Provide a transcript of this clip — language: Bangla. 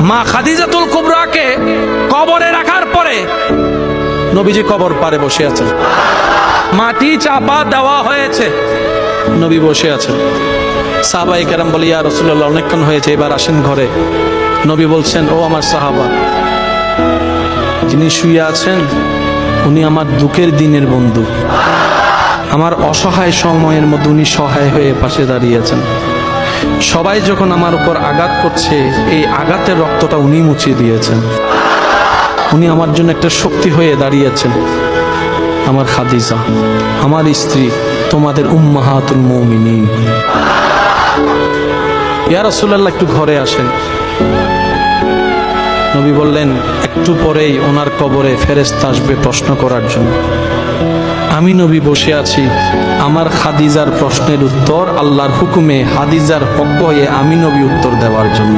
মা খাদিজাতুল কুবরাকে কবরে রাখার পরে নবীজি কবর পারে বসে আছেন, মাটি চাপা দেওয়া হয়েছে, নবী বসে আছেন। সাহাবায়ে কেরাম বলে, ইয়া রাসূলুল্লাহ, অনেকক্ষণ হয়েছে, এবার আসেন ঘরে। নবী বলছেন, ও আমার সাহাবা, যিনি শুয়ে আছেন উনি আমার দুঃখের দিনের বন্ধু, আমার অসহায় সময়ের মধ্যে উনি সহায় হয়ে পাশে দাঁড়িয়েছেন। সবাই যখন আমার উপর আঘাত করছে, এই আঘাতের রক্তটা উনি মুছিয়ে দিয়েছেন, উনি আমার জন্য একটা শক্তি হয়ে দাঁড়িয়েছেন। আমার খাদিজা, আমার স্ত্রী, তোমাদের উম্মাহাতুল মুমিনিন। ইয়া রাসূলুল্লাহ, একটু ঘরে আসেন। নবী বললেন, একটু পরেই ওনার কবরে ফেরেশতা আসবে প্রশ্ন করার জন্য। আমি নবী বসে আছি, আমার খাদিজার প্রশ্নের উত্তর আল্লাহর হুকুমে হাদিজার পক্ষ হয়ে আমি নবী উত্তর দেওয়ার জন্য।